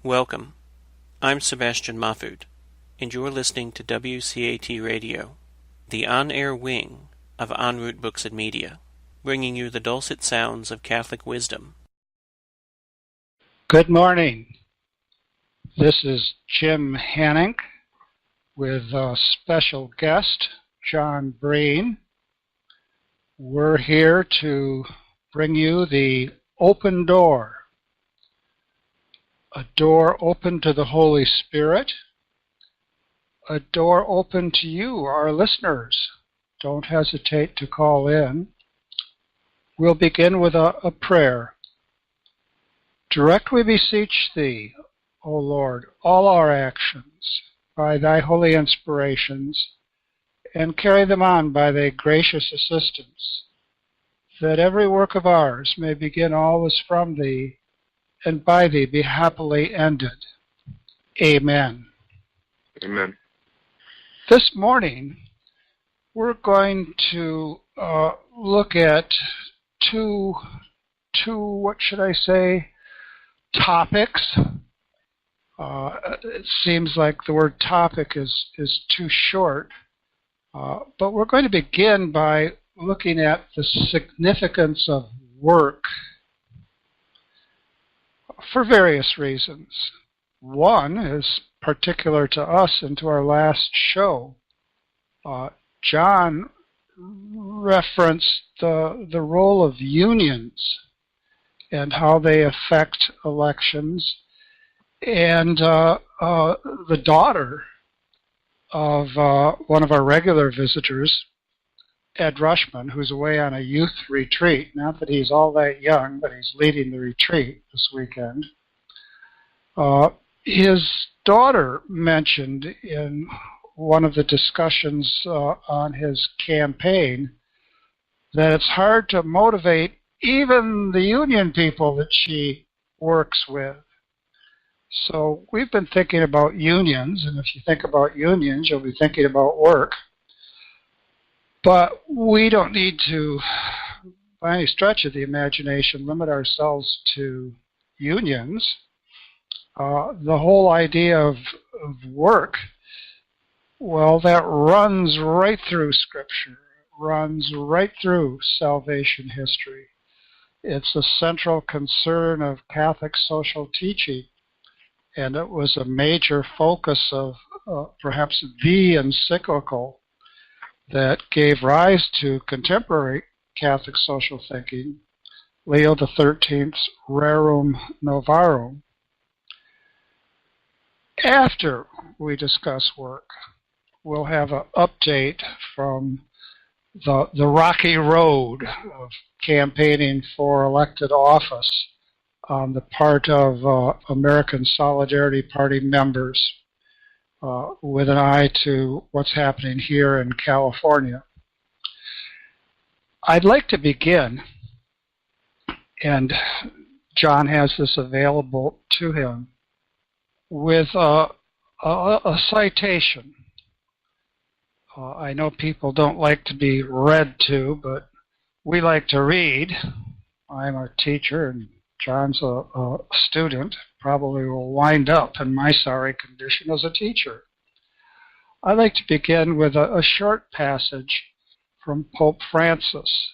Welcome. I'm Sebastian Mahfood, and you're listening to WCAT Radio, the on-air wing of En Route Books and Media, bringing you the dulcet sounds of Catholic wisdom. Good morning. This is Jim Hanink with a special guest, John Breen. We're here to bring you the open door. A door open to the Holy Spirit, a door open to you, our listeners. Don't hesitate to call in. We'll begin with a prayer. Direct, we beseech thee, O Lord, all our actions by thy holy inspirations, and carry them on by thy gracious assistance, that every work of ours may begin always from thee, and by thee be happily ended. Amen. Amen. This morning, we're going to look at two, what should I say, topics. It seems like the word topic is too short, but we're going to begin by looking at the significance of work for various reasons. One is particular to us and to our last show. John referenced the role of unions and how they affect elections. And the daughter of one of our regular visitors, Ed Rushman, who's away on a youth retreat. Not that he's all that young, but he's leading the retreat this weekend. His daughter mentioned in one of the discussions on his campaign that it's hard to motivate even the union people that she works with. So we've been thinking about unions, and if you think about unions, you'll be thinking about work. But we don't need to, by any stretch of the imagination, limit ourselves to unions. The whole idea of work, well, that runs right through Scripture, runs right through salvation history. It's a central concern of Catholic social teaching, and it was a major focus of perhaps the encyclical that gave rise to contemporary Catholic social thinking, Leo XIII's Rerum Novarum. After we discuss work, we'll have an update from the rocky road of campaigning for elected office on the part of American Solidarity Party members, with an eye to what's happening here in California. I'd like to begin, and John has this available to him, with a citation. I know people don't like to be read to, but we like to read. I'm a teacher, and John's a student, probably will wind up in my sorry condition as a teacher. I'd like to begin with a short passage from Pope Francis.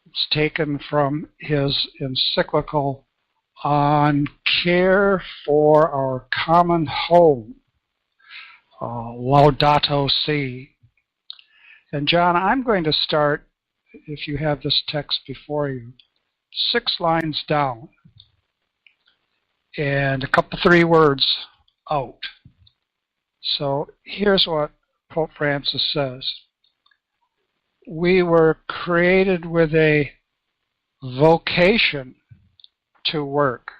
It's taken from his encyclical on care for our common home, Laudato Si. And John, I'm going to start, if you have this text before you, 6 lines down, and 3 words out. So here's what Pope Francis says. We were created with a vocation to work.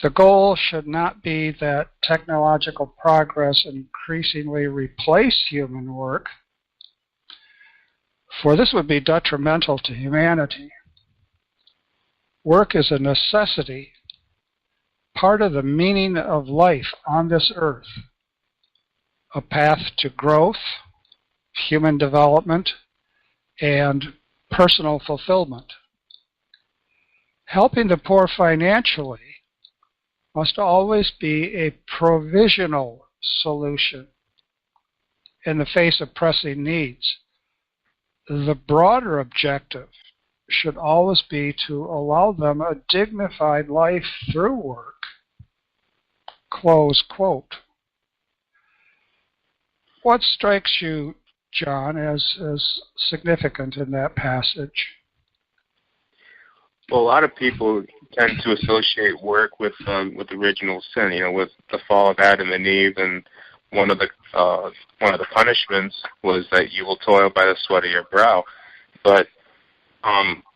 The goal should not be that technological progress increasingly replace human work, for this would be detrimental to humanity. Work is a necessity, part of the meaning of life on this earth, a path to growth, human development, and personal fulfillment. Helping the poor financially must always be a provisional solution in the face of pressing needs. The broader objective should always be to allow them a dignified life through work. Close quote. What strikes you, John, as significant in that passage? Well, a lot of people tend to associate work with original sin, with the fall of Adam and Eve, and one of the punishments was that you will toil by the sweat of your brow. But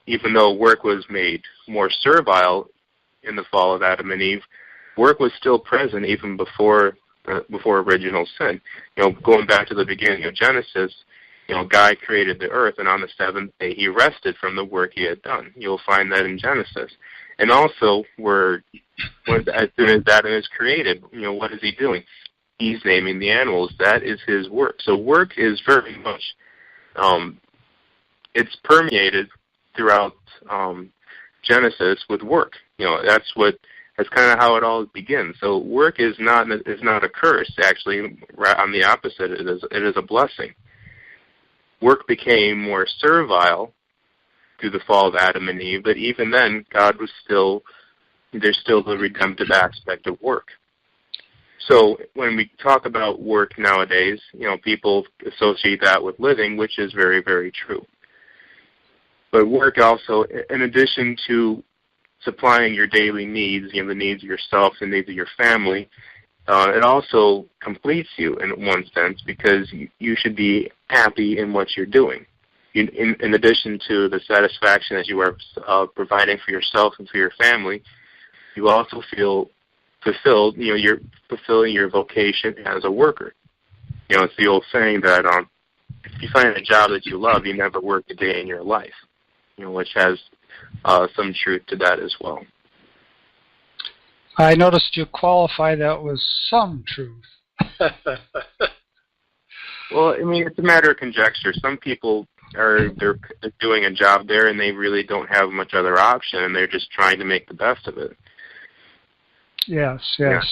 even though work was made more servile in the fall of Adam and Eve, work was still present even before original sin. Going back to the beginning of Genesis, God created the earth, and on the seventh day He rested from the work He had done. You'll find that in Genesis. And also, as soon as Adam is created, what is He doing? He's naming the animals. That is His work. So work is very much, it's permeated throughout Genesis with work. That's kind of how it all begins. So work is not a curse. Actually, right on the opposite, it is a blessing. Work became more servile through the fall of Adam and Eve, but even then, there's still the redemptive aspect of work. So when we talk about work nowadays, people associate that with living, which is very, very true. But work also, in addition to supplying your daily needs, the needs of yourself, the needs of your family, it also completes you in one sense, because you should be happy in what you're doing. In addition to the satisfaction that you are providing for yourself and for your family, you also feel fulfilled. You're fulfilling your vocation as a worker. It's the old saying that if you find a job that you love, you never work a day in your life. Which has some truth to that as well. I noticed you qualify that with some truth. Well, it's a matter of conjecture. Some people they're doing a job there, and they really don't have much other option, and they're just trying to make the best of it. Yes. Yeah.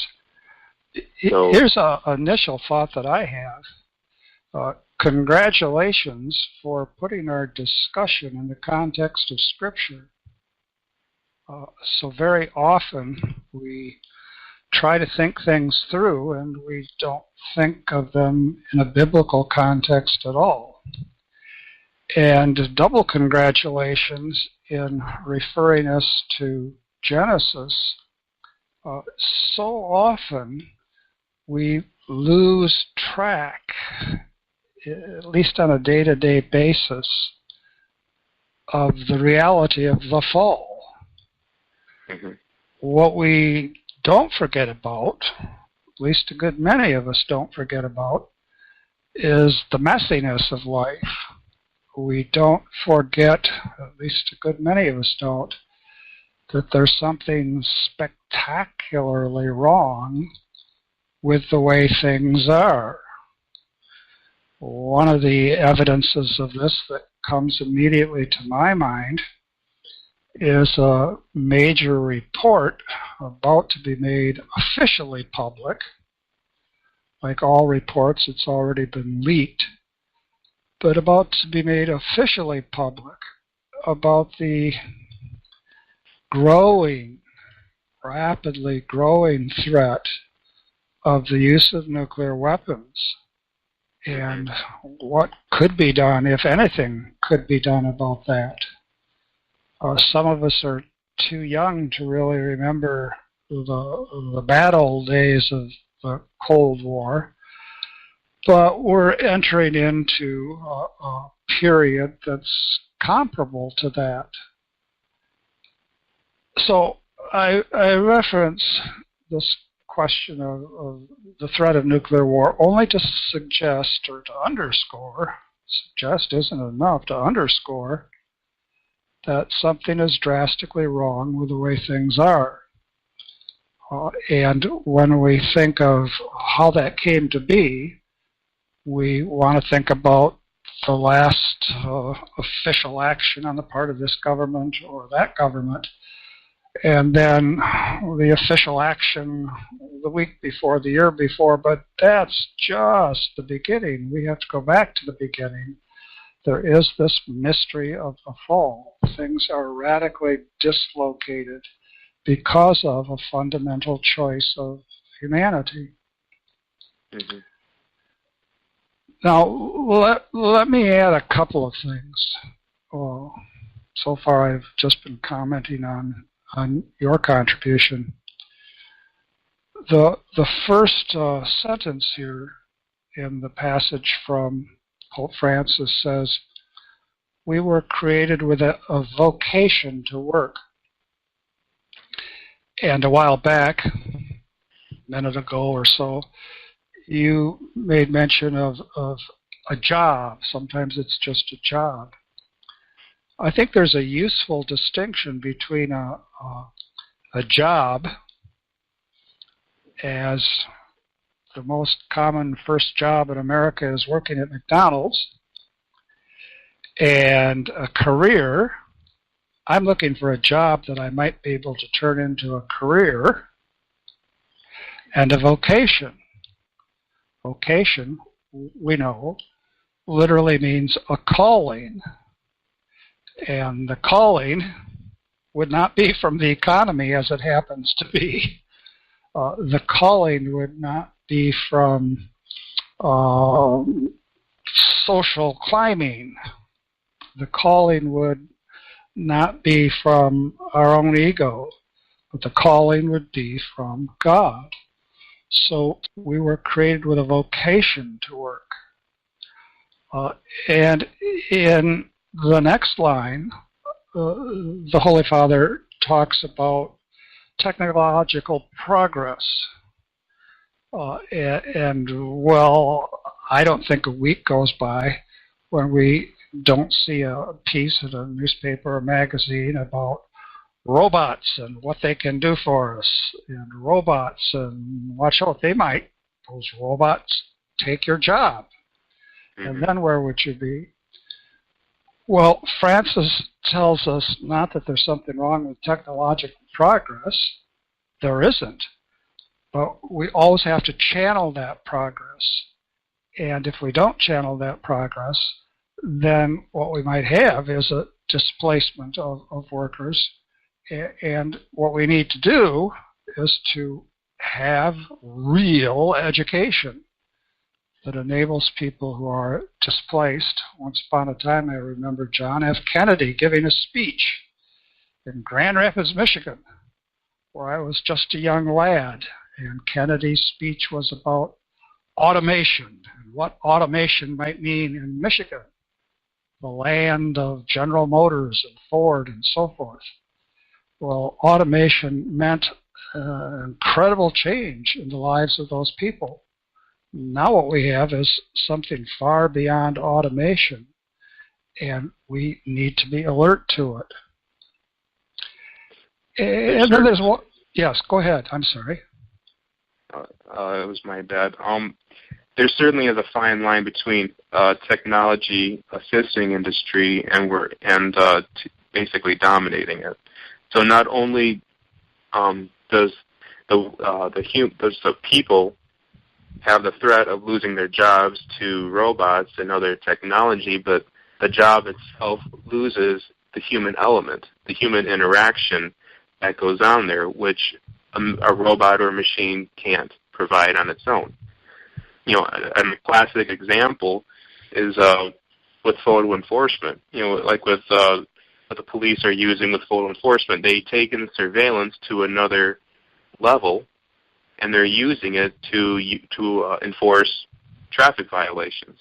So, here's an initial thought that I have. Congratulations for putting our discussion in the context of Scripture. So very often we try to think things through, and we don't think of them in a biblical context at all. And double congratulations in referring us to Genesis. So often we lose track, at least on a day-to-day basis, of the reality of the fall. Mm-hmm. What we don't forget about, at least a good many of us don't forget about, is the messiness of life. We don't forget, at least a good many of us don't, that there's something spectacularly wrong with the way things are. One of the evidences of this that comes immediately to my mind is a major report about to be made officially public. Like all reports, it's already been leaked, but about to be made officially public about the rapidly growing threat of the use of nuclear weapons, and what could be done, if anything could be done about that. Some of us are too young to really remember the bad old days of the Cold War, but we're entering into a period that's comparable to that. So I reference this question of the threat of nuclear war only to suggest or to underscore, suggest isn't enough, to underscore that something is drastically wrong with the way things are. And when we think of how that came to be, we want to think about the last official action on the part of this government or that government, and then the official action the week before, the year before, but that's just the beginning. We have to go back to the beginning. There is this mystery of the fall. Things are radically dislocated because of a fundamental choice of humanity. Mm-hmm. Now, let me add a couple of things. So far, I've just been commenting on your contribution. The first sentence here in the passage from Pope Francis says, "We were created with a vocation to work." And a while back, a minute ago or so, you made mention of a job. Sometimes it's just a job. I think there's a useful distinction between a job, as the most common first job in America is working at McDonald's, and a career. I'm looking for a job that I might be able to turn into a career, and a vocation. Vocation, we know, literally means a calling. And the calling would not be from the economy as it happens to be. The calling would not be from social climbing. The calling would not be from our own ego, but the calling would be from God. So we were created with a vocation to work. And in the next line, the Holy Father talks about technological progress. And well, I don't think a week goes by when we don't see a piece in a newspaper or magazine about robots and what they can do for us, and robots, and watch out, those robots take your job. Mm-hmm. And then where would you be? Well, Francis tells us not that there's something wrong with technological progress. There isn't. But we always have to channel that progress. And if we don't channel that progress, then what we might have is a displacement of workers. And what we need to do is to have real education that enables people who are displaced. Once upon a time, I remember John F. Kennedy giving a speech in Grand Rapids, Michigan, where I was just a young lad. And Kennedy's speech was about automation and what automation might mean in Michigan, the land of General Motors and Ford and so forth. Well, automation meant incredible change in the lives of those people. Now what we have is something far beyond automation, and we need to be alert to it. And then there's one. Yes, go ahead. I'm sorry. It was my bad. There certainly is a fine line between technology assisting industry and basically dominating it. So not only does the people have the threat of losing their jobs to robots and other technology, but the job itself loses the human element, the human interaction that goes on there, which a robot or a machine can't provide on its own. You know, and a classic example is with photo enforcement. You know, like with what the police are using with photo enforcement, they take in surveillance to another level, and they're using it to enforce traffic violations.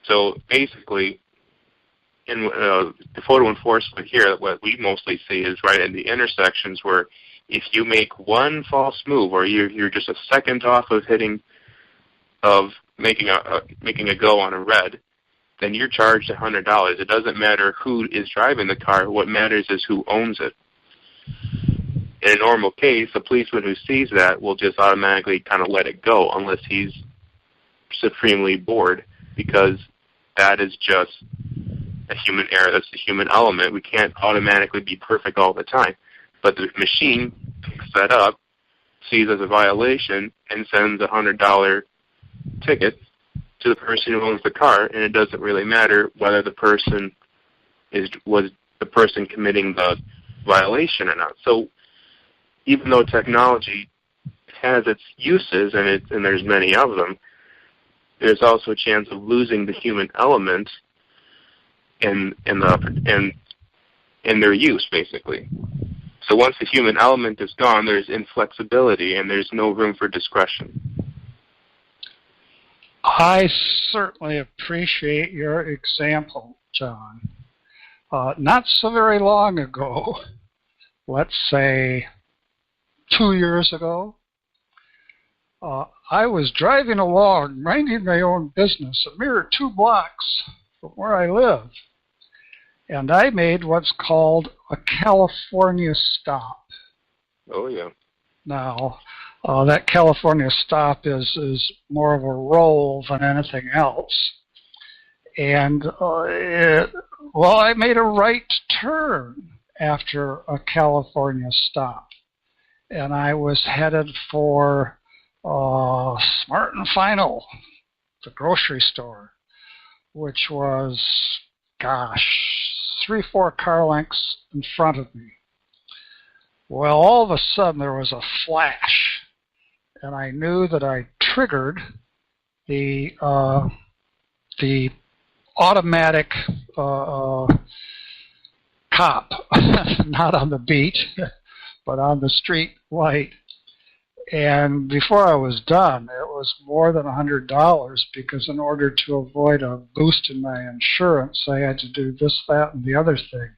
So basically, in the photo enforcement here, what we mostly see is right in the intersections where if you make one false move, or you're just a second off of making a go on a red, then you're charged $100. It doesn't matter who is driving the car. What matters is who owns it. In a normal case, a policeman who sees that will just automatically kind of let it go unless he's supremely bored, because that is just a human error. That's the human element. We can't automatically be perfect all the time. But the machine picks that up, sees as a violation, and sends a $100 ticket to the person who owns the car, and it doesn't really matter whether the person was the person committing the violation or not. So even though technology has its uses, and there's many of them, there's also a chance of losing the human element in their use, basically. So once the human element is gone, there's inflexibility and there's no room for discretion. I certainly appreciate your example, John. Not so very long ago, let's say 2 years ago, I was driving along, minding my own business, a mere 2 blocks from where I live, and I made what's called a California stop. Oh, yeah. Now, that California stop is more of a roll than anything else. And, I made a right turn after a California stop. And I was headed for Smart and Final, the grocery store, which was, 3-4 car lengths in front of me. Well, all of a sudden there was a flash, and I knew that I triggered the automatic cop, not on the beat, but on the street light. And before I was done, it was more than $100, because in order to avoid a boost in my insurance, I had to do this, that, and the other thing.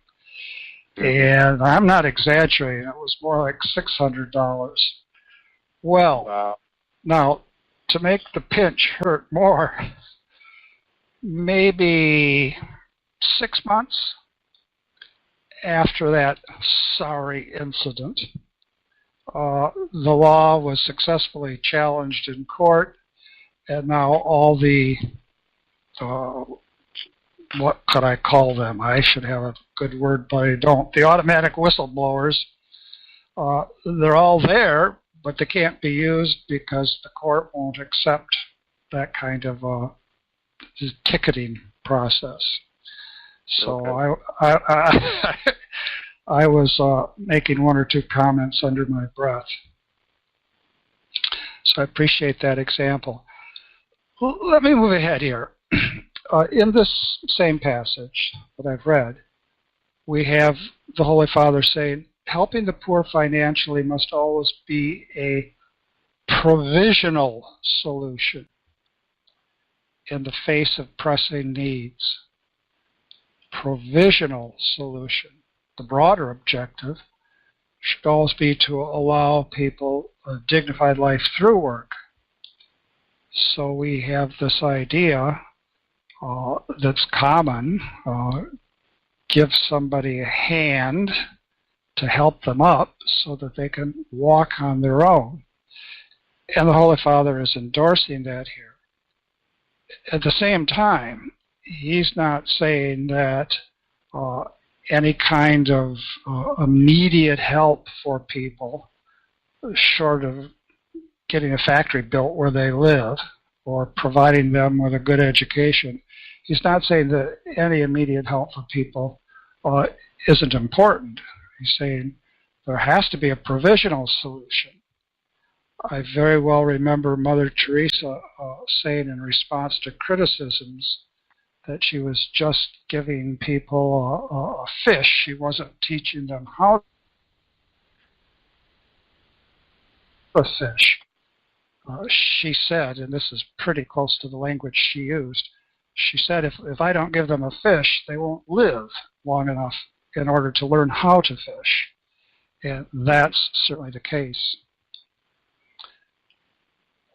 And I'm not exaggerating. It was more like $600. Well, wow. Now, to make the pinch hurt more, maybe 6 months after that sorry incident, the law was successfully challenged in court, and now all the, what could I call them? I should have a good word, but I don't. The automatic whistleblowers, they're all there, but they can't be used because the court won't accept that kind of ticketing process. So okay. I was making 1 or 2 comments under my breath. So I appreciate that example. Well, let me move ahead here. In this same passage that I've read, we have the Holy Father saying, helping the poor financially must always be a provisional solution in the face of pressing needs. Provisional solution. The broader objective should always be to allow people a dignified life through work. So we have this idea that's common, give somebody a hand to help them up so that they can walk on their own. And the Holy Father is endorsing that here. At the same time, he's not saying that any kind of immediate help for people, short of getting a factory built where they live or providing them with a good education, he's not saying that any immediate help for people isn't important. He's saying there has to be a provisional solution. I very well remember Mother Teresa saying in response to criticisms that she was just giving people a fish. She wasn't teaching them how to fish. She said, and this is pretty close to the language she used, she said, if I don't give them a fish, they won't live long enough in order to learn how to fish. And that's certainly the case.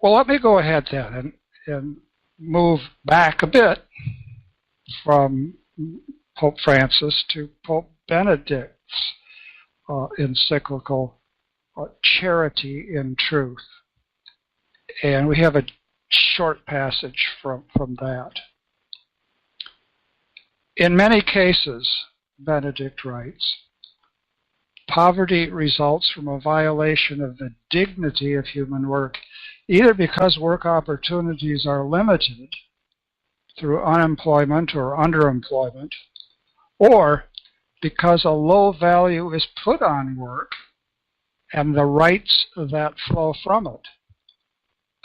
Well, let me go ahead then and move back a bit from Pope Francis to Pope Benedict's encyclical Charity in Truth. And we have a short passage from that. In many cases, Benedict writes, poverty results from a violation of the dignity of human work, either because work opportunities are limited through unemployment or underemployment, or because a low value is put on work and the rights that flow from it,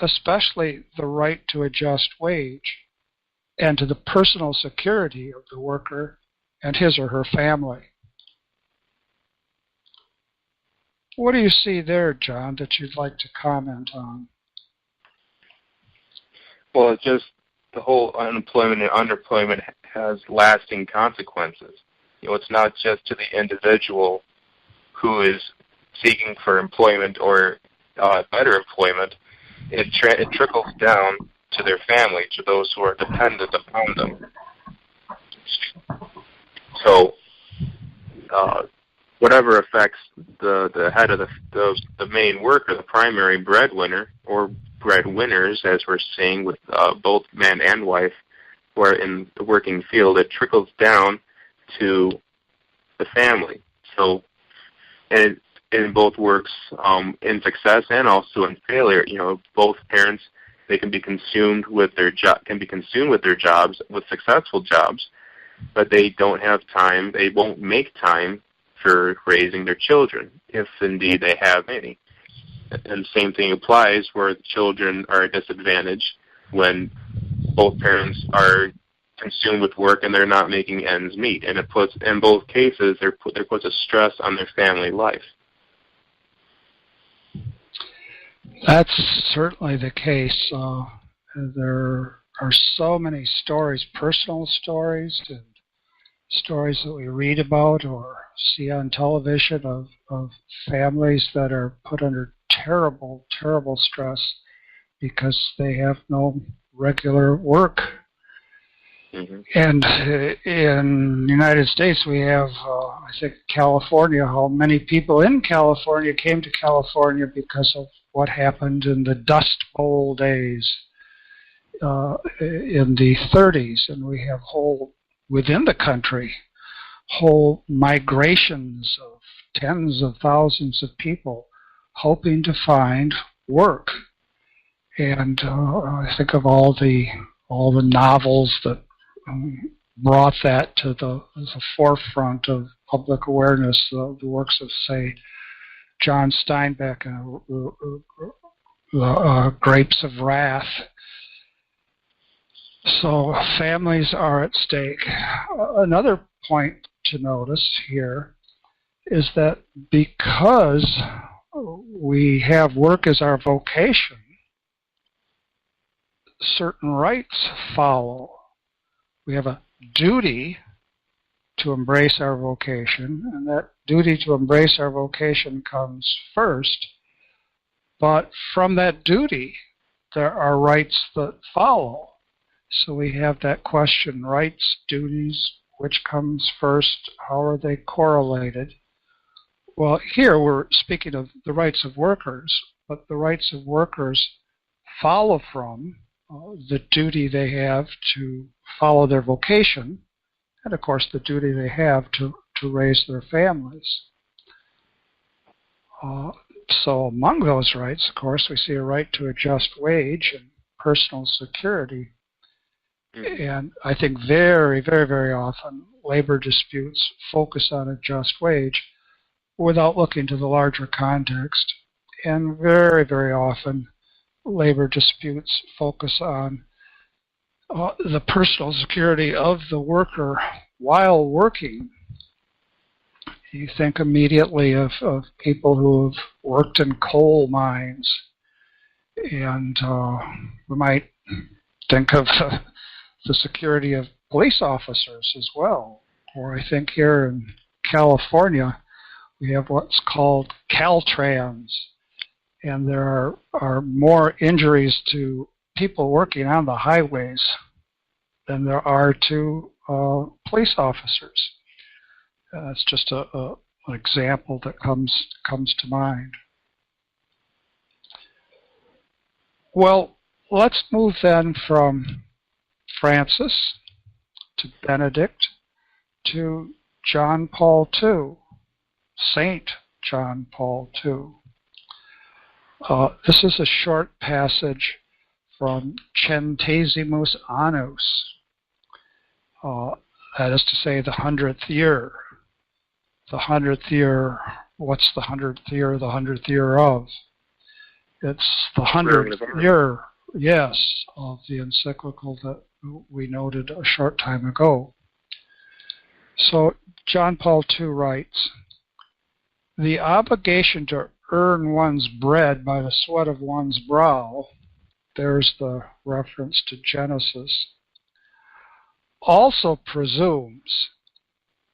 especially the right to a just wage and to the personal security of the worker and his or her family. What do you see there, John, that you'd like to comment on? Well, it's just the whole unemployment and underemployment has lasting consequences. It's not just to the individual who is seeking for employment or better employment. It trickles down to their family, to those who are dependent upon them. So, whatever affects the head of the main worker, the primary breadwinner, or breadwinners, as we're seeing with both man and wife who are in the working field, it trickles down to the family. So, and it both works in success and also in failure. Both parents, they can be consumed with their jobs, with successful jobs, but they don't have time. They won't make time for raising their children, if indeed they have any. And the same thing applies where the children are at a disadvantage when both parents are consumed with work and they're not making ends meet. And it puts, in both cases, it puts a stress on their family life. That's certainly the case. There are so many stories, personal stories, and stories that we read about or see on television of families that are put under terrible, terrible stress because they have no regular work. Mm-hmm. And in the United States, we have, I think, California, how many people in California came to California because of what happened in the Dust Bowl days in the 30s. And we have within the country, whole migrations of tens of thousands of people hoping to find work. And I think of all the novels that brought that to the forefront of public awareness, the works of, say, John Steinbeck and Grapes of Wrath. So families are at stake. Another point to notice here is that because we have work as our vocation, certain rights follow. We have a duty to embrace our vocation, and that duty to embrace our vocation comes first. But from that duty, there are rights that follow. So we have that question, rights, duties, which comes first, how are they correlated? Well, here we're speaking of the rights of workers, but the rights of workers follow from the duty they have to follow their vocation, and of course the duty they have to raise their families. So among those rights, of course, we see a right to a just wage and personal security. And I think very, very, very often labor disputes focus on a just wage without looking to the larger context. And very, very often labor disputes focus on the personal security of the worker while working. You think immediately of people who have worked in coal mines, and we might think of the security of police officers as well. Or I think here in California, we have what's called Caltrans, and there are more injuries to people working on the highways than there are to police officers. That's just an example that comes to mind. Well, let's move then from Francis to Benedict to John Paul II, Saint John Paul II. This is a short passage from Centesimus Annus, that is to say the 100th year. The 100th year, what's the 100th year? The 100th year of? It's the 100th year, yes, of the encyclical that we noted a short time ago. So John Paul II writes, "The obligation to earn one's bread by the sweat of one's brow," there's the reference to Genesis, "also presumes,"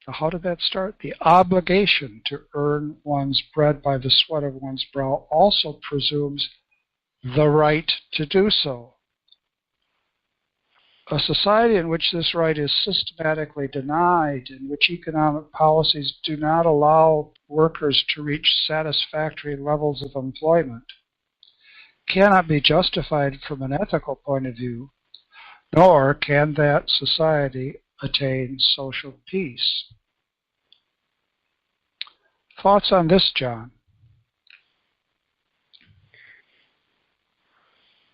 now how did that start? The obligation to earn one's bread by the sweat of one's brow also presumes the right to do so. A society in which this right is systematically denied, in which economic policies do not allow workers to reach satisfactory levels of employment, cannot be justified from an ethical point of view, nor can that society attain social peace. Thoughts on this, John?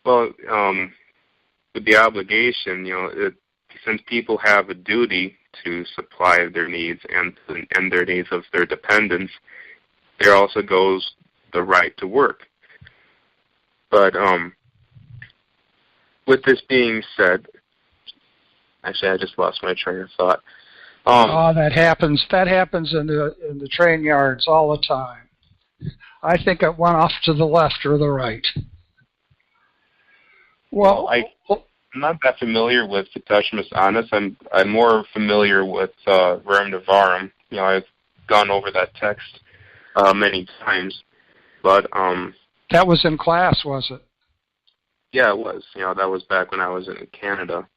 Well, with the obligation, since people have a duty to supply their needs and their needs of their dependents, there also goes the right to work. But with this being said, actually, I just lost my train of thought. That happens. That happens in the train yards all the time. I think it went off to the left or the right. Well, I'm not that familiar with Detrimental Annus. I'm more familiar with Rerum Novarum. I've gone over that text many times, but that was in class, was it? Yeah, it was. That was back when I was in Canada.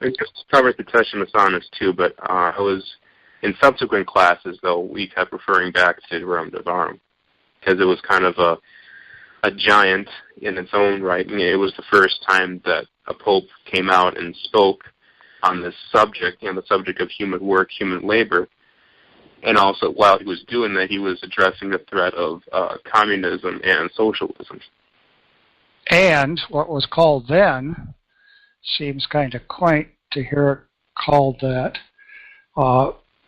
It just covered the Detrimental Annus too, but I was in subsequent classes, though, we kept referring back to Rerum Novarum because it was kind of a giant in its own right. It was the first time that a pope came out and spoke on this subject, the subject of human work, human labor. And also, while he was doing that, he was addressing the threat of communism and socialism. And what was called then, seems kind of quaint to hear it called that,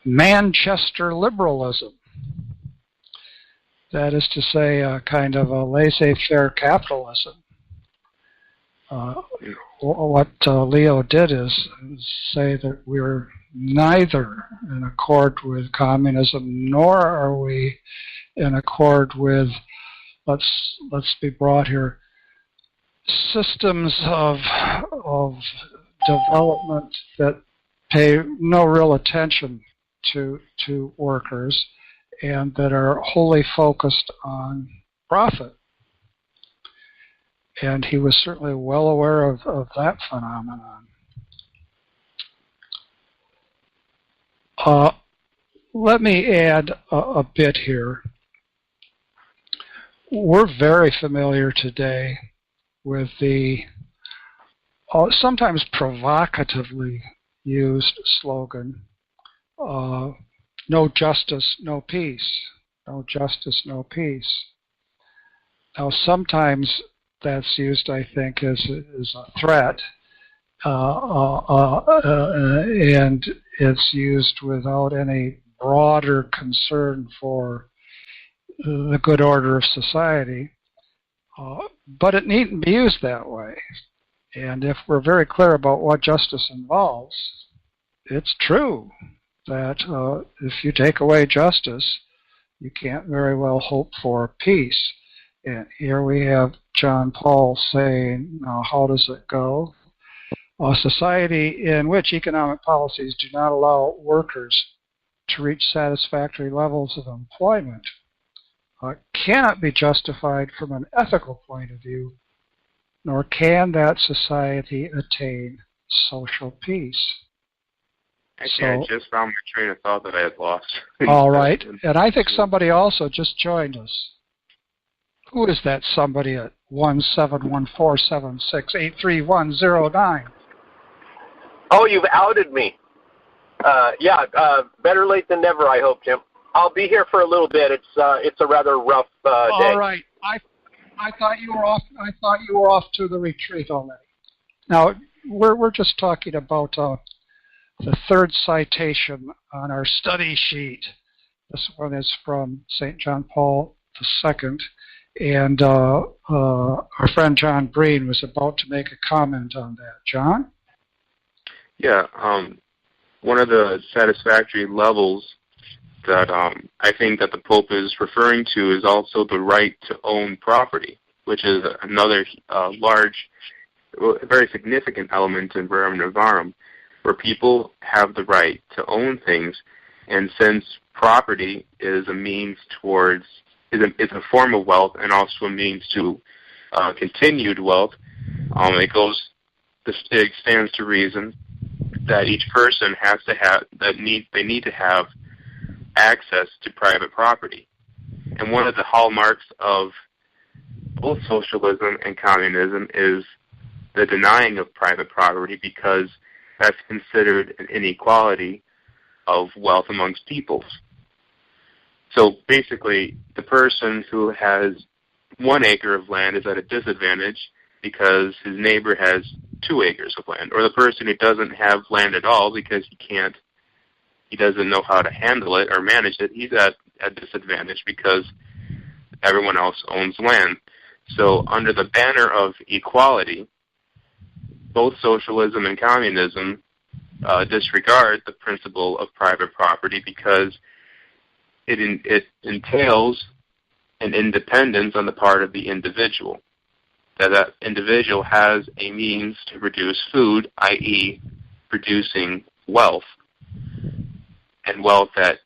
Manchester liberalism. That is to say, a kind of a laissez-faire capitalism. What Leo did is say that we're neither in accord with communism, nor are we in accord with, let's be broad here, systems of development that pay no real attention to workers and that are wholly focused on profit. And he was certainly well aware of that phenomenon. Let me add a bit here. We're very familiar today with the sometimes provocatively used slogan, no justice, no peace. No justice, no peace. Now, sometimes that's used, I think, as a threat, and it's used without any broader concern for the good order of society. But it needn't be used that way. And if we're very clear about what justice involves, it's true that if you take away justice, you can't very well hope for peace. And here we have John Paul saying, now how does it go? A society in which economic policies do not allow workers to reach satisfactory levels of employment cannot be justified from an ethical point of view, nor can that society attain social peace. Actually, I just found my train of thought that I had lost. All right. And I think somebody also just joined us. Who is that somebody at 17147683109? Oh, you've outed me. Better late than never, I hope, Jim. I'll be here for a little bit. It's a rather rough day. All right. I thought you were off. I thought you were off to the retreat already. Now we're just talking about the third citation on our study sheet. This one is from St. John Paul II, and our friend John Breen was about to make a comment on that. John? Yeah. One of the satisfactory levels that I think that the Pope is referring to is also the right to own property, which is another large, very significant element in Rerum Novarum, where people have the right to own things, and since property is a means towards, is a form of wealth and also a means to continued wealth, it stands to reason that each person has to have, they need to have access to private property. And one of the hallmarks of both socialism and communism is the denying of private property, because that's considered an inequality of wealth amongst peoples. So basically, the person who has 1 acre of land is at a disadvantage because his neighbor has 2 acres of land, or the person who doesn't have land at all because he doesn't know how to handle it or manage it, he's at a disadvantage because everyone else owns land. So under the banner of equality, both socialism and communism disregard the principle of private property because it entails an independence on the part of the individual. That individual has a means to produce food, i.e. producing wealth, and wealth that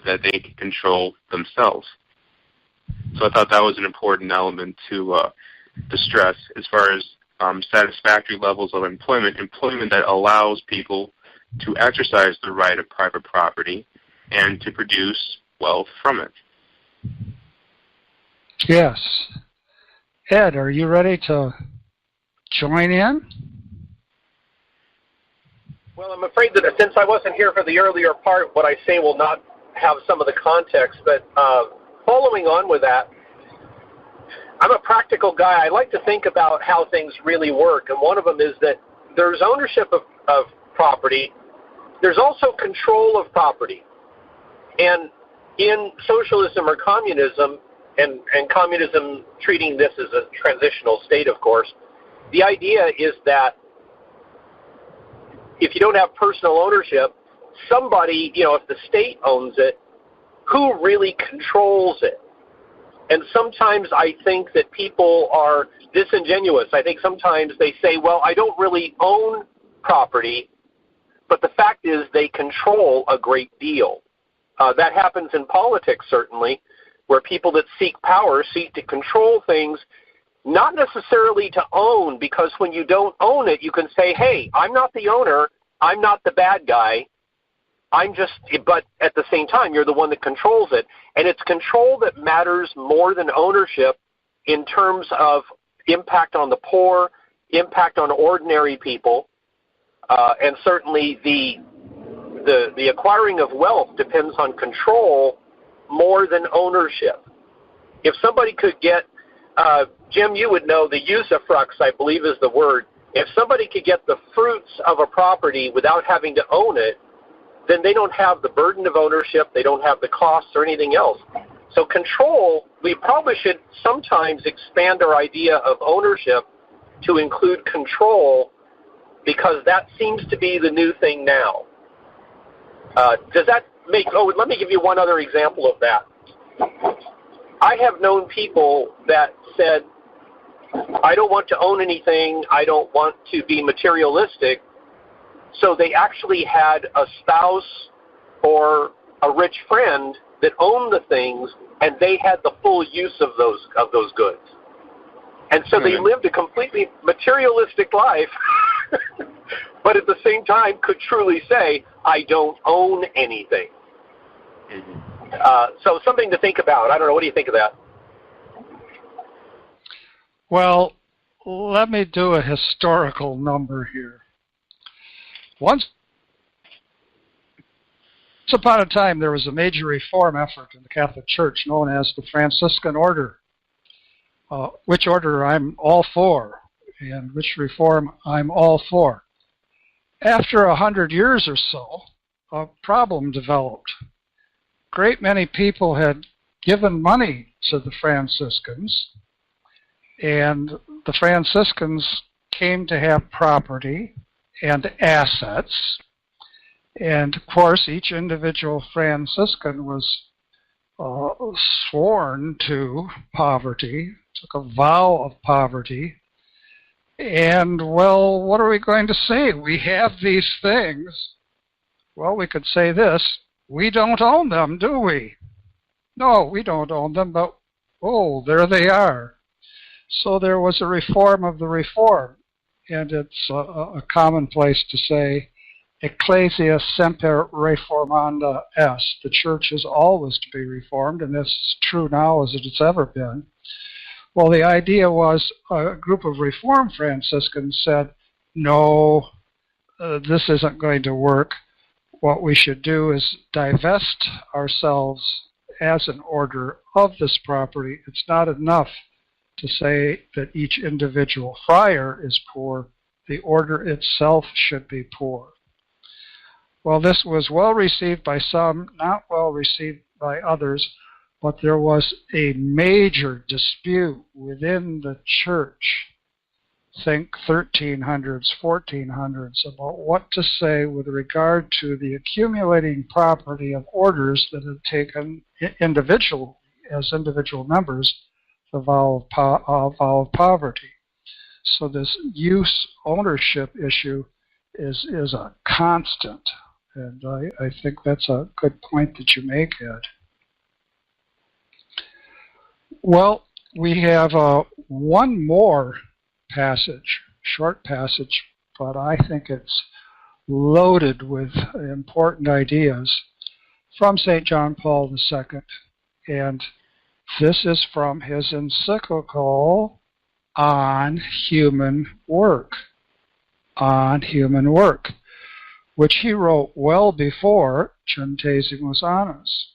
they can control themselves. So I thought that was an important element to stress as far as satisfactory levels of employment that allows people to exercise the right of private property and to produce wealth from it. Yes. Ed, are you ready to join in? Well, I'm afraid that since I wasn't here for the earlier part, what I say will not have some of the context, but following on with that, I'm a practical guy. I like to think about how things really work, and one of them is that there's ownership of property. There's also control of property. And in socialism or communism, and communism treating this as a transitional state, of course, the idea is that if you don't have personal ownership, somebody, if the state owns it, who really controls it? And sometimes I think that people are disingenuous. I think sometimes they say, well, I don't really own property, but the fact is they control a great deal. That happens in politics, certainly, where people that seek power seek to control things, not necessarily to own, because when you don't own it, you can say, hey, I'm not the owner, I'm not the bad guy, but at the same time, you're the one that controls it. And it's control that matters more than ownership in terms of impact on the poor, impact on ordinary people, and certainly the acquiring of wealth depends on control more than ownership. If somebody could get, Jim, you would know the usufruct, I believe is the word. If somebody could get the fruits of a property without having to own it, then they don't have the burden of ownership, they don't have the costs or anything else. So control, we probably should sometimes expand our idea of ownership to include control, because that seems to be the new thing now. Does that make, let me give you one other example of that. I have known people that said, I don't want to own anything, I don't want to be materialistic, so they actually had a spouse or a rich friend that owned the things, and they had the full use of those goods. And so they lived a completely materialistic life, but at the same time could truly say, I don't own anything. So something to think about. I don't know, what do you think of that? Well, let me do a historical number here. Once upon a time, there was a major reform effort in the Catholic Church known as the Franciscan Order, which order I'm all for, and which reform I'm all for. After 100 years or so, a problem developed. Great many people had given money to the Franciscans, and the Franciscans came to have property and assets. And of course, each individual Franciscan was sworn to poverty, took a vow of poverty. And, well, what are we going to say? We have these things. Well, we could say this: we don't own them, do we? No, we don't own them, but, oh, there they are. So there was a reform of the reform. And it's a commonplace to say, Ecclesia semper reformanda est. The church is always to be reformed, and this is true now as it has ever been. Well, the idea was a group of Reformed Franciscans said, no, this isn't going to work. What we should do is divest ourselves as an order of this property. It's not enough to say that each individual friar is poor. The order itself should be poor. Well, this was well received by some, not well received by others, but there was a major dispute within the church, think 1300s, 1400s, about what to say with regard to the accumulating property of orders that had taken as individual members, the vow of poverty. So this use ownership issue is a constant, and I think that's a good point that you make, Ed. Well, we have one more passage, short passage, but I think it's loaded with important ideas from St. John Paul II, and this is from his encyclical on human work, which he wrote well before Centesimus Annus.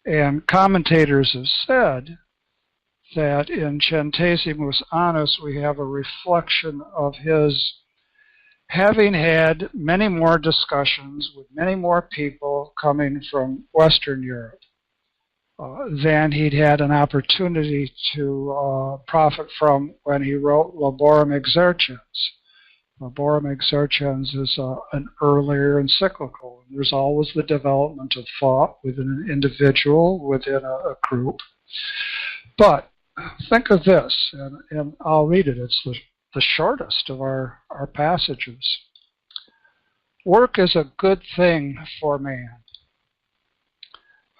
And commentators have said that in Centesimus Annus we have a reflection of his having had many more discussions with many more people coming from Western Europe than he'd had an opportunity to profit from when he wrote Laborum Exercens. Laborum Exercens is an earlier encyclical. There's always the development of thought within an individual, within a group. But think of this, and I'll read it. It's the shortest of our passages. Work is a good thing for man,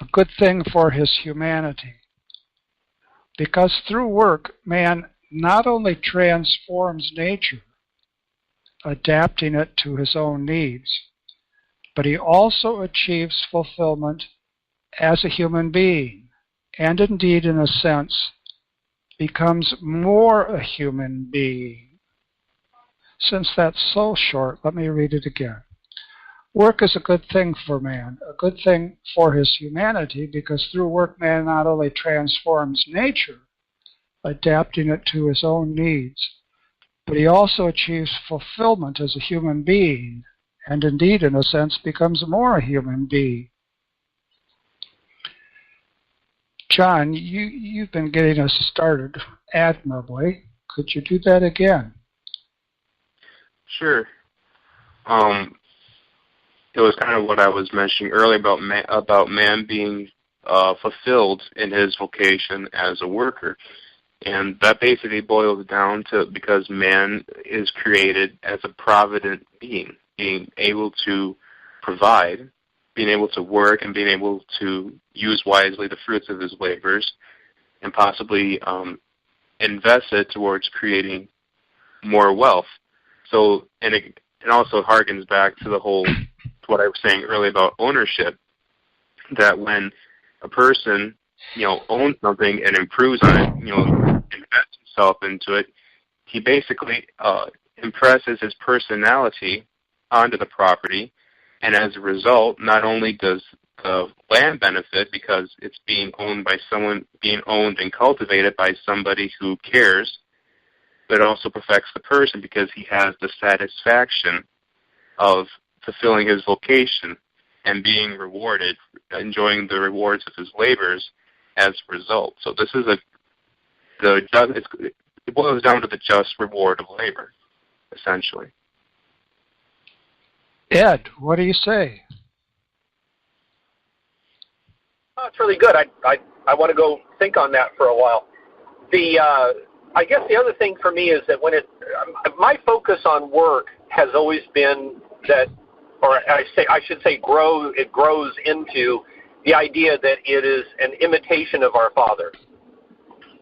a good thing for his humanity, because through work, man not only transforms nature, adapting it to his own needs, but he also achieves fulfillment as a human being, and indeed, in a sense, becomes more a human being. Since that's so short, let me read it again. Work is a good thing for man, a good thing for his humanity, because through work man not only transforms nature, adapting it to his own needs, but he also achieves fulfillment as a human being, and indeed, in a sense, becomes more a human being. John, you've been getting us started admirably. Could you do that again? Sure. It was kind of what I was mentioning earlier about man being fulfilled in his vocation as a worker. And that basically boils down to because man is created as a provident being able to provide, being able to work, and being able to use wisely the fruits of his labors, and possibly invest it towards creating more wealth. So, and it also harkens back to what I was saying earlier about ownership, that when a person, owns something and improves on it, invests himself into it, he basically impresses his personality onto the property, And as a result, not only does the land benefit because it's being owned by someone, being owned and cultivated by somebody who cares, but it also perfects the person because he has the satisfaction of fulfilling his vocation and being rewarded, enjoying the rewards of his labors as a result. So this is it boils down to the just reward of labor, essentially. Ed, what do you say? Oh, it's really good. I want to go think on that for a while. I guess the other thing for me is that my focus on work has always been that, or I should say, it grows into the idea that it is an imitation of our Father.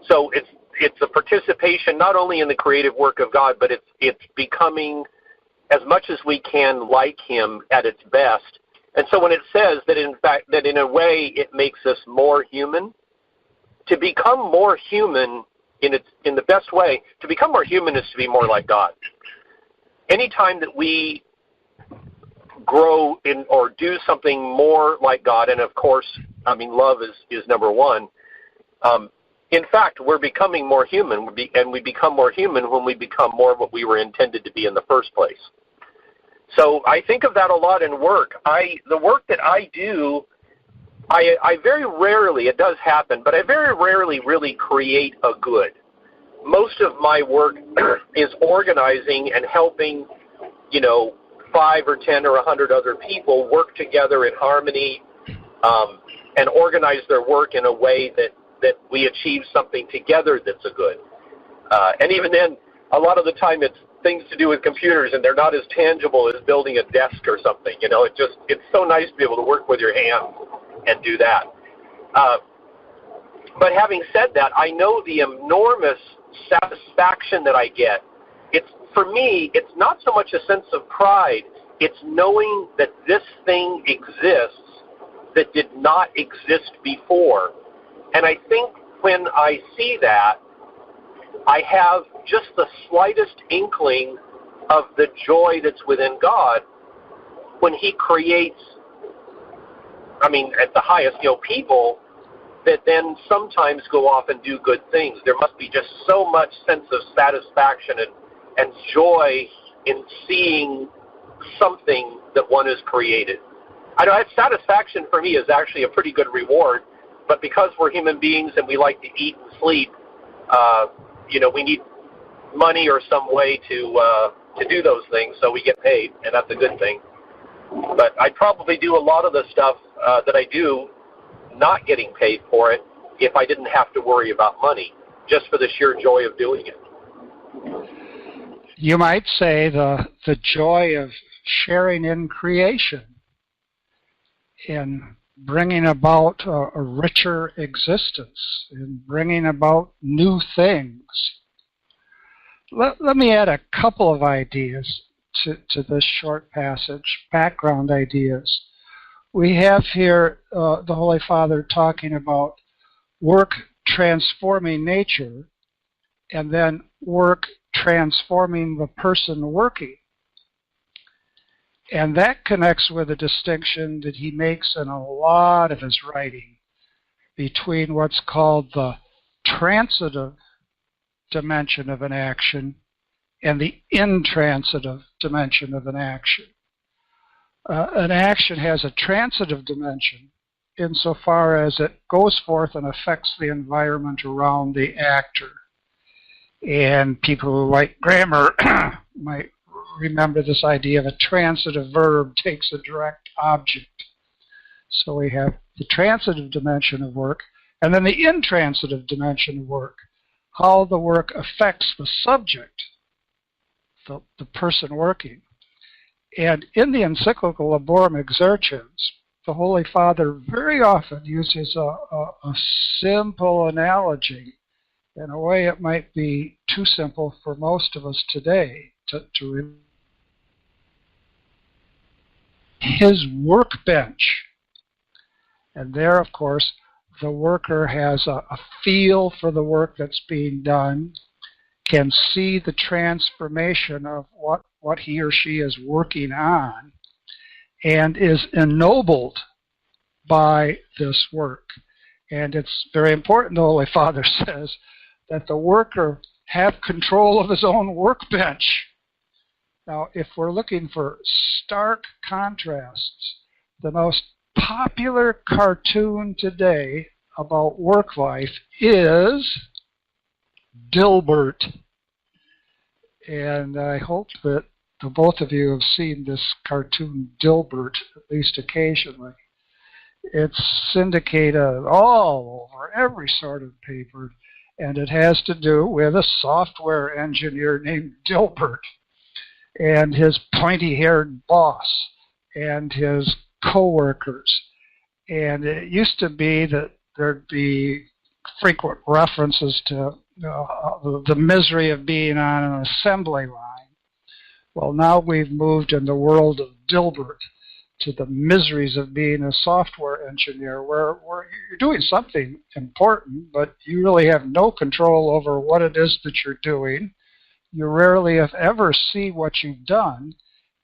So it's a participation not only in the creative work of God, but it's becoming as much as we can like Him at its best. And so when it says that in a way it makes us more human, to become more human in the best way, to become more human is to be more like God. Anytime that we grow in or do something more like God, and of course, I mean, love is number one. In fact, we're becoming more human, and we become more human when we become more what we were intended to be in the first place. So I think of that a lot in work. The work that I do, I very rarely, it does happen, but I very rarely really create a good. Most of my work is organizing and helping, 5 or 10 or 100 other people work together in harmony and organize their work in a way that we achieve something together that's a good. And even then, a lot of the time it's things to do with computers, and they're not as tangible as building a desk or something. It's so nice to be able to work with your hands and do that. But having said that, I know the enormous satisfaction that I get. For me, it's not so much a sense of pride. It's knowing that this thing exists that did not exist before. And I think when I see that, I have just the slightest inkling of the joy that's within God when He creates, at the highest, people that then sometimes go off and do good things. There must be just so much sense of satisfaction and joy in seeing something that one has created. I know that satisfaction for me is actually a pretty good reward, but because we're human beings and we like to eat and sleep, we need money or some way to do those things, so we get paid, and that's a good thing. But I'd probably do a lot of the stuff that I do not getting paid for it if I didn't have to worry about money, just for the sheer joy of doing it. You might say the joy of sharing in creation, in bringing about a richer existence, in bringing about new things. Let me add a couple of ideas to this short passage, background ideas. We have here the Holy Father talking about work transforming nature, and then work transforming the person working. And that connects with a distinction that he makes in a lot of his writing between what's called the transitive dimension of an action and the intransitive dimension of an action. An action has a transitive dimension insofar as it goes forth and affects the environment around the actor. And people who like grammar might remember this idea of a transitive verb takes a direct object. So we have the transitive dimension of work, and then the intransitive dimension of work, how the work affects the subject, the person working. And in the encyclical Laborum Exercens, the Holy Father very often uses a simple analogy. In a way, it might be too simple for most of us today to his workbench. And there, of course, the worker has a feel for the work that's being done, can see the transformation of what he or she is working on, and is ennobled by this work. And it's very important, the Holy Father says, that the worker have control of his own workbench. Now, if we're looking for stark contrasts, the most popular cartoon today about work life is Dilbert. And I hope that the both of you have seen this cartoon Dilbert, at least occasionally. It's syndicated all over every sort of paper, and it has to do with a software engineer named Dilbert and his pointy-haired boss and his co-workers. And it used to be that there'd be frequent references to the misery of being on an assembly line. Well, now we've moved in the world of Dilbert to the miseries of being a software engineer, where you're doing something important, but you really have no control over what it is that you're doing. You rarely, if ever, see what you've done.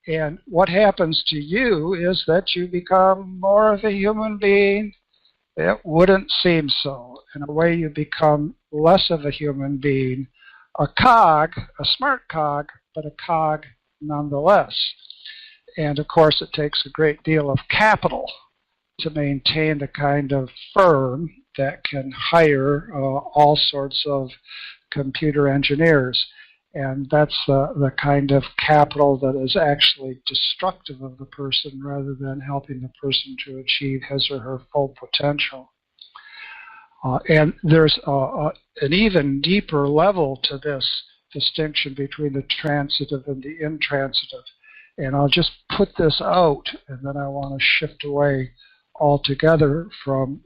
And what happens to you is that you become more of a human being. It wouldn't seem so. In a way, you become less of a human being, a cog, a smart cog, but a cog nonetheless. And of course, it takes a great deal of capital to maintain the kind of firm that can hire all sorts of computer engineers. And that's the kind of capital that is actually destructive of the person rather than helping the person to achieve his or her full potential. And there's an even deeper level to this distinction between the transitive and the intransitive. And I'll just put this out, and then I want to shift away altogether from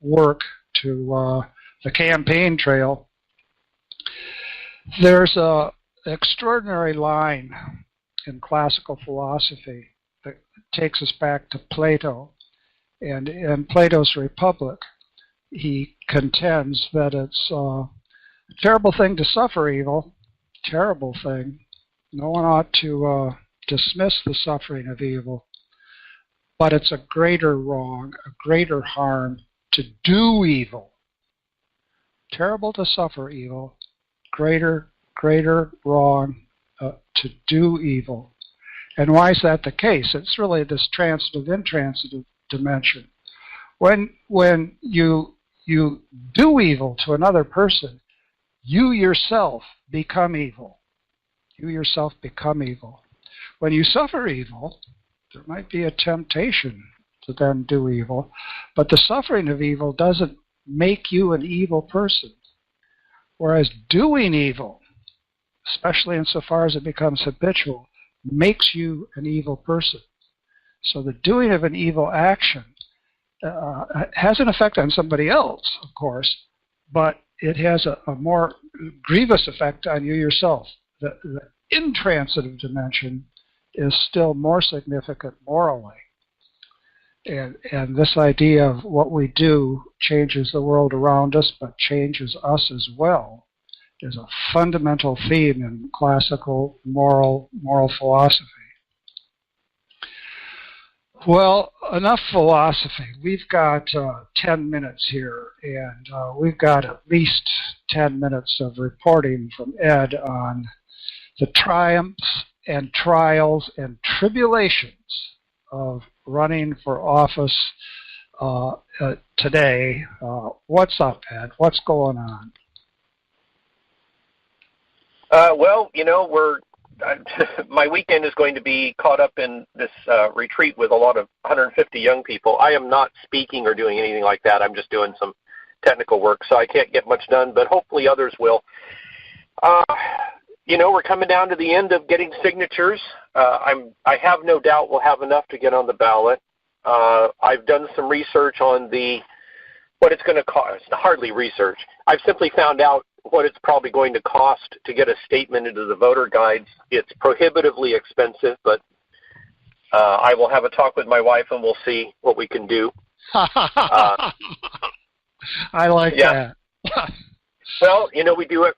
work to the campaign trail. There's an extraordinary line in classical philosophy that takes us back to Plato. And in Plato's Republic, he contends that it's a terrible thing to suffer evil, terrible thing. No one ought to dismiss the suffering of evil, but it's a greater wrong, a greater harm to do evil. Terrible to suffer evil, greater wrong to do evil. And why is that the case? It's really this transitive, intransitive dimension. When you do evil to another person, you yourself become evil. You yourself become evil. When you suffer evil, there might be a temptation to then do evil, but the suffering of evil doesn't make you an evil person. Whereas doing evil, especially insofar as it becomes habitual, makes you an evil person. So the doing of an evil action has an effect on somebody else, of course, but it has a more grievous effect on you yourself. The intransitive dimension is still more significant morally. And this idea of what we do changes the world around us, but changes us as well, is a fundamental theme in classical moral philosophy. Well, enough philosophy. We've got 10 minutes here, and we've got at least 10 minutes of reporting from Ed on the triumphs and trials and tribulations of running for office today. What's up, Ed? What's going on? Well, my weekend is going to be caught up in this retreat with a lot of 150 young people. I am not speaking or doing anything like that. I'm just doing some technical work, so I can't get much done, but hopefully others will. We're coming down to the end of getting signatures. I have no doubt we'll have enough to get on the ballot. I've done some research on what it's going to cost. Hardly research. I've simply found out what it's probably going to cost to get a statement into the voter guides. It's prohibitively expensive, but I will have a talk with my wife and we'll see what we can do. I like that. Well, we do it.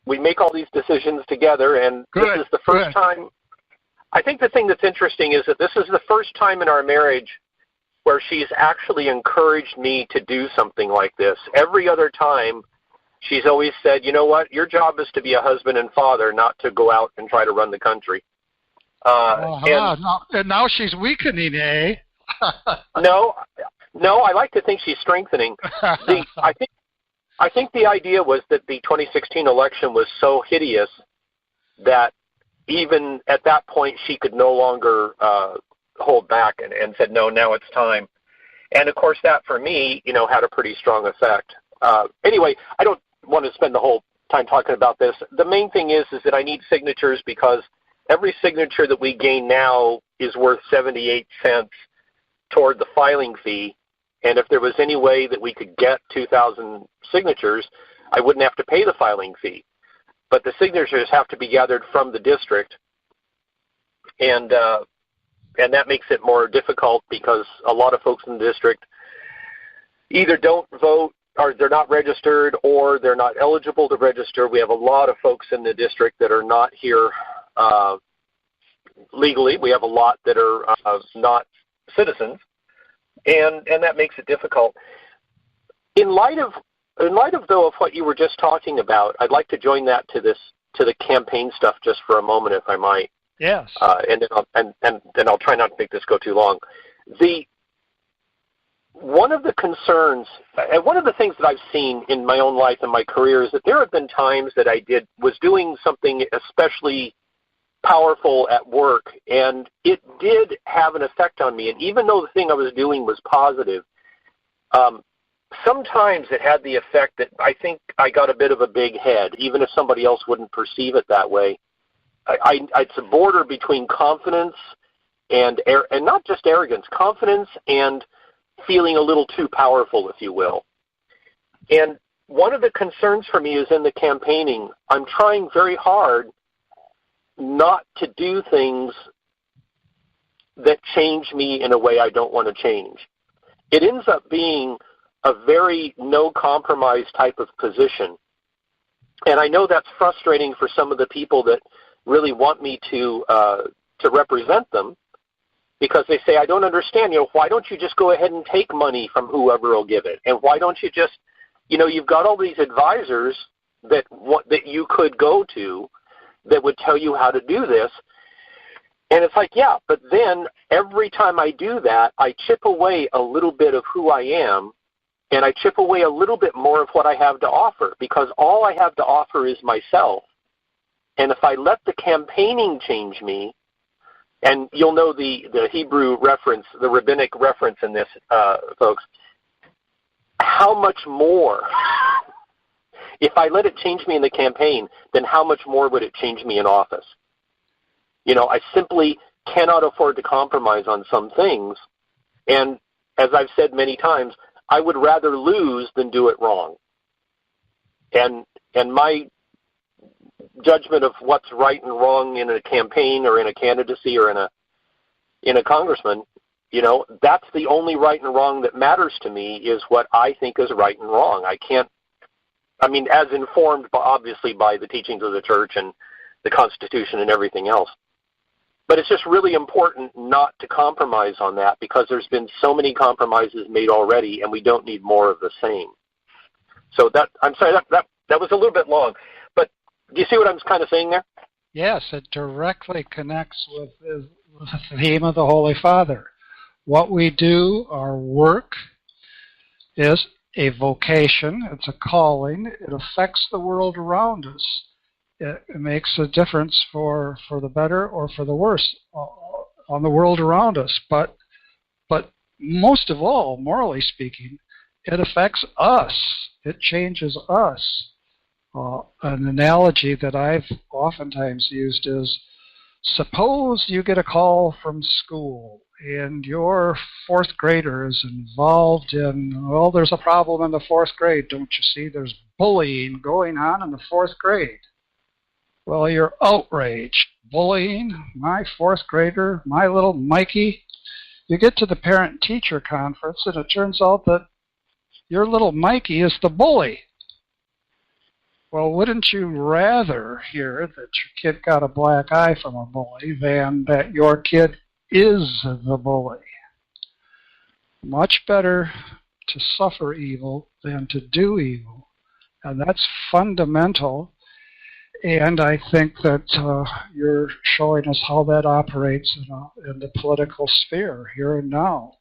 We make all these decisions together, and this is the first time I think the thing that's interesting is that this is the first time in our marriage where she's actually encouraged me to do something like this. Every other time, she's always said, you know what, your job is to be a husband and father, not to go out and try to run the country. And now she's weakening, eh? No, I like to think she's strengthening. I think the idea was that the 2016 election was so hideous that even at that point she could no longer hold back and said, no, now it's time. And, of course, that for me, had a pretty strong effect. Anyway, I don't want to spend the whole time talking about this. The main thing is that I need signatures because every signature that we gain now is worth 78 cents toward the filing fee. And if there was any way that we could get 2,000 signatures, I wouldn't have to pay the filing fee. But the signatures have to be gathered from the district, and that makes it more difficult because a lot of folks in the district either don't vote, or they're not registered, or they're not eligible to register. We have a lot of folks in the district that are not here legally. We have a lot that are not citizens, and that makes it difficult. In light of though of what you were just talking about, I'd like to join that to the campaign stuff just for a moment, if I might. Yes. And then I'll try not to make this go too long. One of the concerns, and one of the things that I've seen in my own life and my career is that there have been times that I was doing something especially powerful at work, and it did have an effect on me. And even though the thing I was doing was positive, sometimes it had the effect that I think I got a bit of a big head, even if somebody else wouldn't perceive it that way. It's a border between confidence and not just arrogance, confidence and feeling a little too powerful, if you will. And one of the concerns for me is in the campaigning, I'm trying very hard not to do things that change me in a way I don't want to change. It ends up being a very no-compromise type of position. And I know that's frustrating for some of the people that really want me to represent them, because they say, I don't understand, why don't you just go ahead and take money from whoever will give it? And why don't you just, you've got all these advisors that you could go to that would tell you how to do this. And it's like, yeah, but then every time I do that, I chip away a little bit of who I am, and I chip away a little bit more of what I have to offer, because all I have to offer is myself. And if I let the campaigning change me, and you'll know the Hebrew reference, the rabbinic reference in this, folks, how much more, if I let it change me in the campaign, then how much more would it change me in office? I simply cannot afford to compromise on some things. And as I've said many times, I would rather lose than do it wrong. And my judgment of what's right and wrong in a campaign or in a candidacy or in a congressman, that's the only right and wrong that matters to me, is what I think is right and wrong. As informed obviously by the teachings of the church and the Constitution and everything else. But it's just really important not to compromise on that, because there's been so many compromises made already, and we don't need more of the same. So I'm sorry, that was a little bit long. But do you see what I'm kind of saying there? Yes, it directly connects with the theme of the Holy Father. What we do, our work, is a vocation. It's a calling. It affects the world around us. It makes a difference for the better or for the worse on the world around us. But most of all, morally speaking, it affects us. It changes us. An analogy that I've oftentimes used is, suppose you get a call from school and your fourth grader is involved in, there's a problem in the fourth grade. Don't you see? There's bullying going on in the fourth grade. Well, you're outraged. Bullying? My fourth grader, my little Mikey? You get to the parent-teacher conference, and it turns out that your little Mikey is the bully. Well, wouldn't you rather hear that your kid got a black eye from a bully than that your kid is the bully? Much better to suffer evil than to do evil. And that's fundamental. And I think that you're showing us how that operates in the political sphere here and now.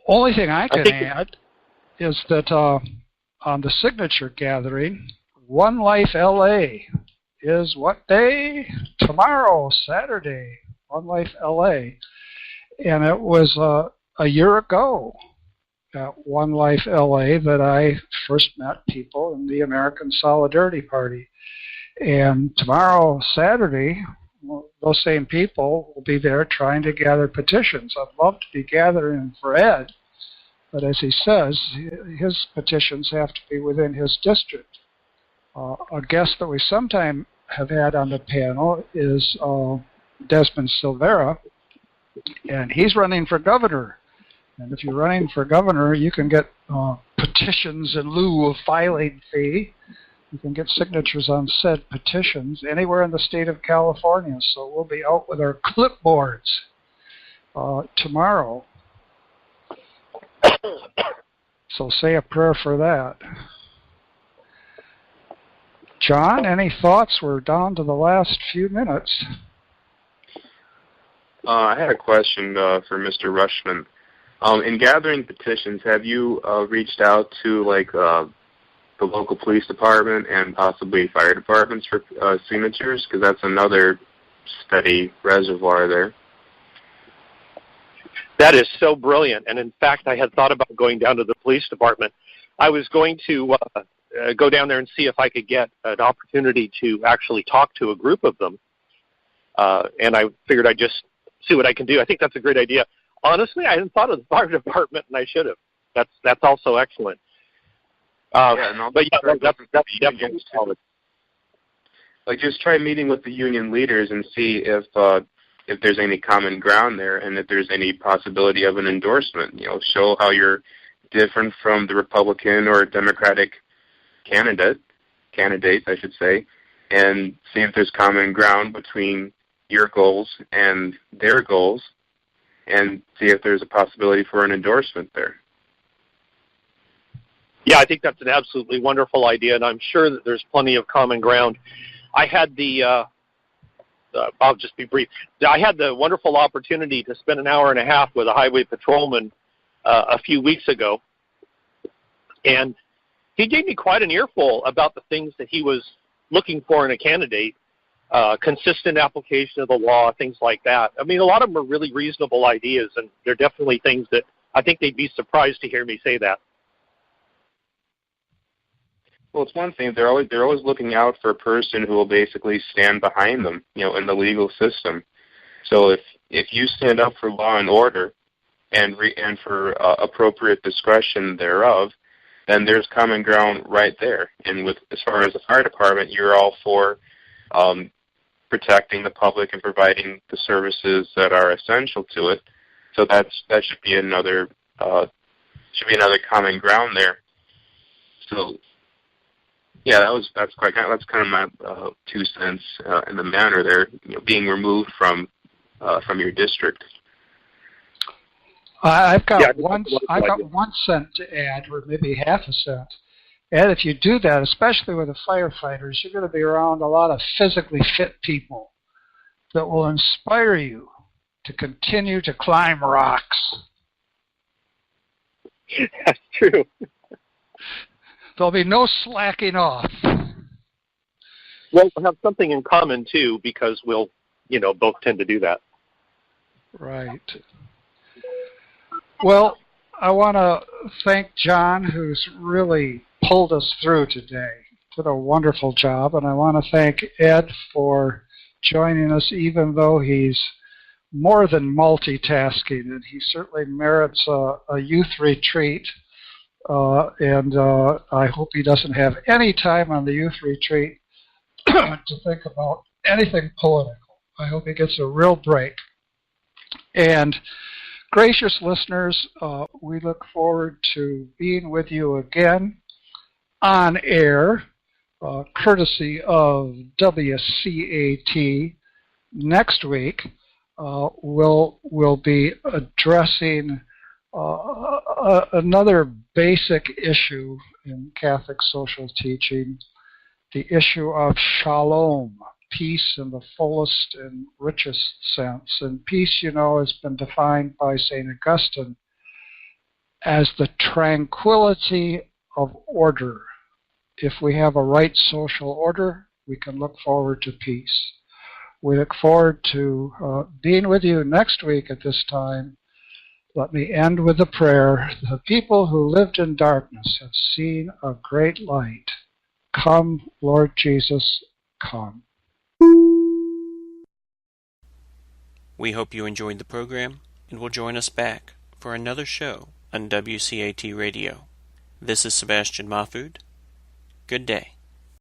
Only thing I can add is that on the signature gathering, One Life LA is what day? Tomorrow, Saturday, One Life LA. And it was a year ago at One Life LA that I first met people in the American Solidarity Party. And tomorrow, Saturday, those same people will be there trying to gather petitions. I'd love to be gathering for Ed, but as he says, his petitions have to be within his district. A guest that we sometime have had on the panel is Desmond Silvera, and he's running for governor. And if you're running for governor, you can get petitions in lieu of filing fee. You can get signatures on said petitions anywhere in the state of California. So we'll be out with our clipboards tomorrow. So say a prayer for that. John, any thoughts? We're down to the last few minutes. I had a question for Mr. Rushman. In gathering petitions, have you reached out to the local police department and possibly fire departments for signatures? Because that's another steady reservoir there. That is so brilliant. And in fact, I had thought about going down to the police department. I was going to go down there and see if I could get an opportunity to actually talk to a group of them. And I figured I'd just see what I can do. I think that's a great idea. Honestly, I hadn't thought of the fire department, and I should have. That's also excellent. But yeah, that's definitely solid. Just try meeting with the union leaders and see if there's any common ground there, and if there's any possibility of an endorsement. Show how you're different from the Republican or Democratic candidates, I should say, and see if there's common ground between your goals and their goals, and see if there's a possibility for an endorsement there. Yeah, I think that's an absolutely wonderful idea, and I'm sure that there's plenty of common ground. I had I'll just be brief. I had the wonderful opportunity to spend an hour and a half with a highway patrolman a few weeks ago, and he gave me quite an earful about the things that he was looking for in a candidate, consistent application of the law, things like that. I mean, a lot of them are really reasonable ideas, and they're definitely things that I think they'd be surprised to hear me say that. Well, it's one thing. They're always looking out for a person who will basically stand behind them, in the legal system. So if you stand up for law and order and for appropriate discretion thereof, then there's common ground right there. And as far as the fire department, you're all for protecting the public and providing the services that are essential to it. So that should be another common ground there. So. Yeah, that's kind of my 2 cents in the matter there. Being removed from your district. I've got 1 cent to add, or maybe half a cent. And if you do that, especially with the firefighters, you're going to be around a lot of physically fit people that will inspire you to continue to climb rocks. That's true. There'll be no slacking off. Well, we'll have something in common, too, because we'll, both tend to do that. Right. Well, I want to thank John, who's really pulled us through today. Did a wonderful job. And I want to thank Ed for joining us, even though he's more than multitasking. And he certainly merits a youth retreat. And I hope he doesn't have any time on the youth retreat to think about anything political. I hope he gets a real break. And gracious listeners, we look forward to being with you again on air, courtesy of WCAT. Next week, we'll be addressing another basic issue in Catholic social teaching, the issue of shalom, peace in the fullest and richest sense. And peace, has been defined by St. Augustine as the tranquility of order. If we have a right social order, we can look forward to peace. We look forward to being with you next week at this time. Let me end with a prayer. The people who lived in darkness have seen a great light. Come, Lord Jesus, come. We hope you enjoyed the program and will join us back for another show on WCAT Radio. This is Sebastian Mahfood. Good day.